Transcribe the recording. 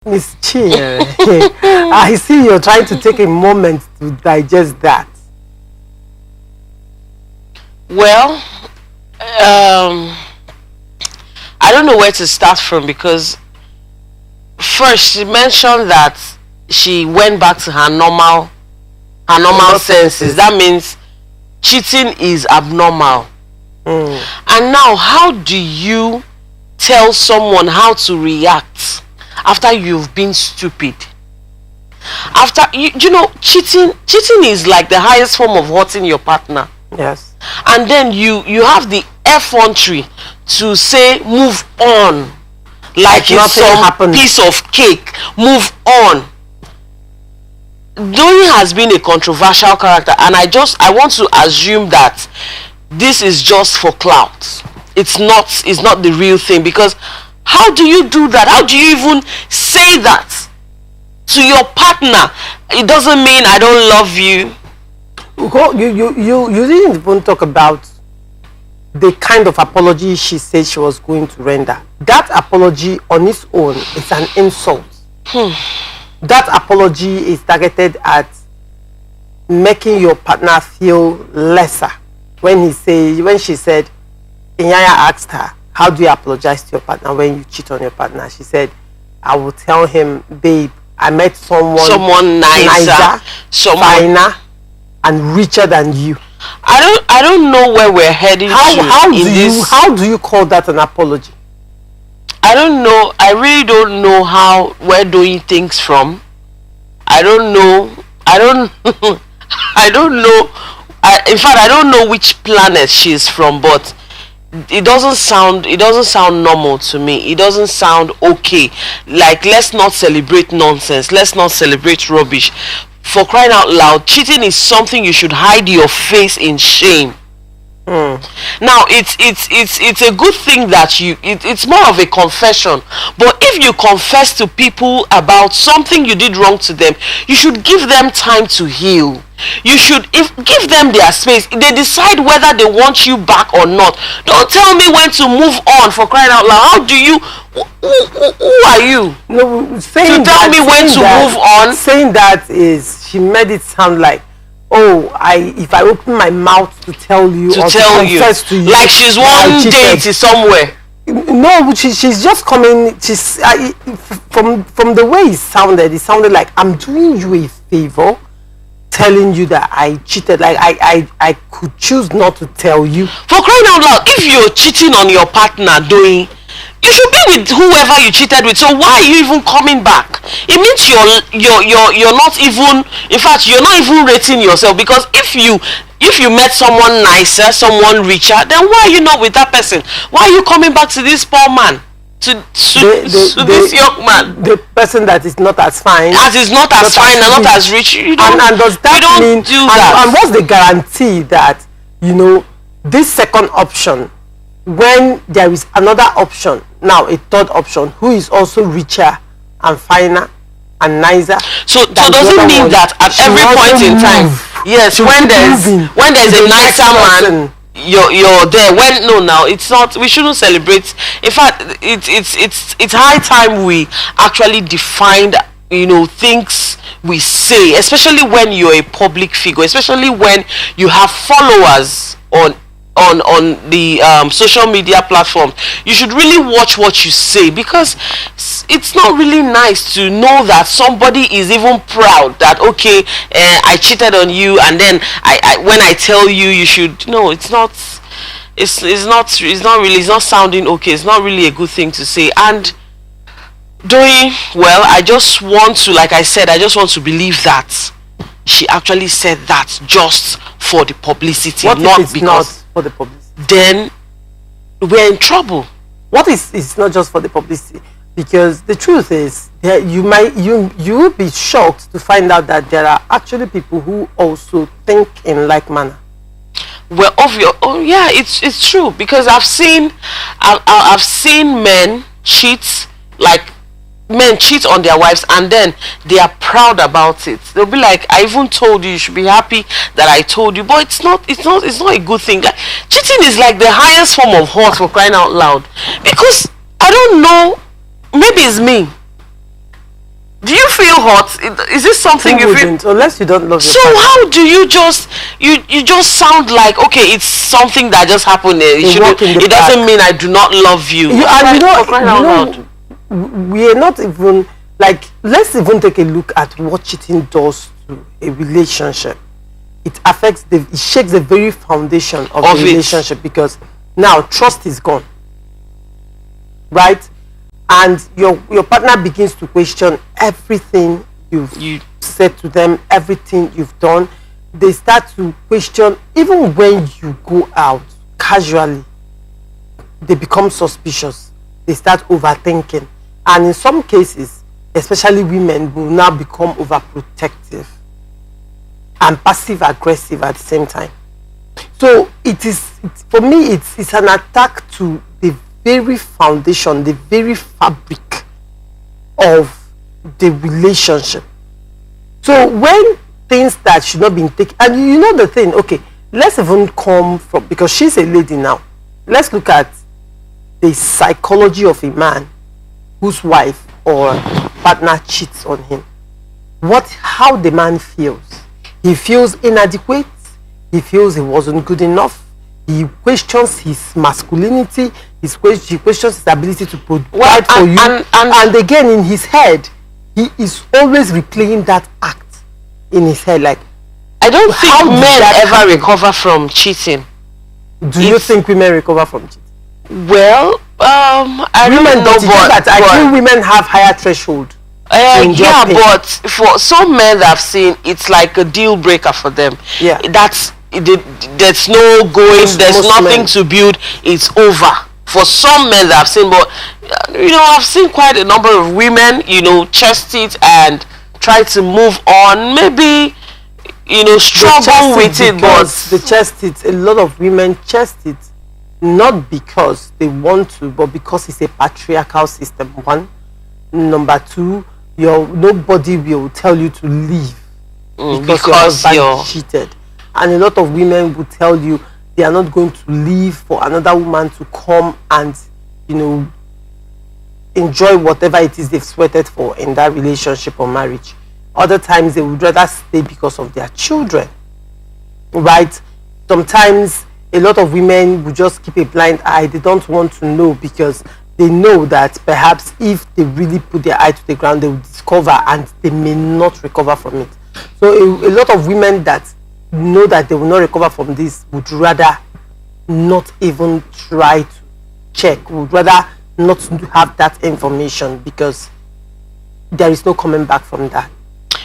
Miss Chinny, I see you're trying to take a moment to digest that. Well, I don't know where to start from, because first she mentioned that she went back to her normal senses. That means cheating is abnormal. And now, how do you tell someone how to react after you've been stupid? After you know, cheating is like the highest form of hurting your partner. Yes. And then you have the effrontery to say move on, like it's some piece of cake. Move on. Doyin has been a controversial character, and I want to assume that this is just for clout. It's not the real thing, because how do you do that? How do you even say that to your partner? It doesn't mean I don't love you. You didn't even talk about the kind of apology she said she was going to render. That apology on its own is an insult. That apology is targeted at making your partner feel lesser. When she said, Inyaya asked her, how do you apologize to your partner when you cheat on your partner? She said, I will tell him, babe, I met someone nicer, finer, and richer than you. I don't know where we're heading to. How do you call that an apology? I don't know. I really don't know where Doyin thinks from. I don't know. I don't know. In fact, I don't know which planet she's from, but it doesn't sound normal to me. It doesn't sound okay. Like, let's not celebrate nonsense. Let's not celebrate rubbish. For crying out loud, cheating is something you should hide your face in shame. Now, it's a good thing that it's more of a confession. But if you confess to people about something you did wrong to them, you should give them time to heal. You should give them their space. They decide whether they want you back or not. Don't tell me when to move on, for crying out loud. How do you? Who are you? No, to tell me when to move on. Saying that is, she made it sound like, oh, if I open my mouth to tell you, to confess to you, like she's one date somewhere. No, she's just coming. From the way it sounded like I'm doing you a favor, telling you that I cheated. Like I could choose not to tell you. For crying out loud, if you're cheating on your partner, Doyin, you should be with whoever you cheated with. So why are you even coming back? It means you're not even, in fact, you're not even rating yourself, because if you met someone nicer, someone richer, then why are you not with that person? Why are you coming back to this poor man? To this young man, the person that is not as fine, and not as rich. And does that mean? And what's the guarantee that, you know, this second option, when there is another option, now a third option, who is also richer and finer and nicer? So does it mean that at every point in time, yes, when there's a nicer man, you're there? It's not. We shouldn't celebrate. In fact, it's high time we actually defined, you know, things we say, especially when you're a public figure, especially when you have followers on the social media platform. You should really watch what you say, because it's not really nice to know that somebody is even proud that, okay, I cheated on you, and then I when I tell you, you should. No, it's not sounding okay. It's not really a good thing to say. And Doyin, well, I just want to believe that she actually said that just for the publicity. What if it's not for the publicity? Then we're in trouble. What is it's not just for the publicity? Because the truth is that you will be shocked to find out that there are actually people who also think in like manner. Well, it's true, because I've seen men cheat, like men cheat on their wives, and then they are proud about it. They'll be like, I even told you should be happy that I told you. But it's not a good thing. Like, cheating is like the highest form of hurt, for crying out loud. Because I don't know, maybe it's me, feel hot? Is this something Who you feel? wouldn't, unless you don't love your So partner. how do you just you just sound like, okay, it's something that just happened there. It doesn't mean I do not love you. And For crying out loud. we are not even like, let's even take a look at what cheating does to a relationship. It affects it shakes the very foundation of the relationship, because now trust is gone, right? And your partner begins to question everything you've said to them, everything you've done. They start to question, even when you go out casually, they become suspicious. They start overthinking, and in some cases, especially women, will now become overprotective and passive aggressive at the same time. So for me, it's an attack to the very foundation, the very fabric of the relationship. So when things that should not be taken, and you know the thing, okay, let's even come from, because she's a lady now, let's look at the psychology of a man whose wife or partner cheats on him. How the man feels. He feels inadequate. He feels he wasn't good enough. He questions his masculinity. He questions his ability to provide for you. And again, in his head, he is always replaying that act in his head. Like, I don't think men ever recover from cheating. Do you think women recover from cheating? Well, I don't know, but I think women have higher threshold. Yeah, but for some men that I've seen, it's like a deal breaker for them. Yeah, there's no going, there's nothing to build, it's over for some men that I've seen. But I've seen quite a number of women chest it and try to move on, maybe struggle with it, but they chest it. A lot of women chest it not because they want to, but because it's a patriarchal system. One. Number two, nobody will tell you to leave because your husband cheated. And a lot of women will tell you they are not going to leave for another woman to come and enjoy whatever it is they've sweated for in that relationship or marriage. Other times they would rather stay because of their children, right? Sometimes a lot of women will just keep a blind eye. They don't want to know because they know that perhaps if they really put their eye to the ground, they will discover and they may not recover from it. So a lot of women that know that they will not recover from this would rather not even try to check, would rather not have that information, because there is no coming back from that.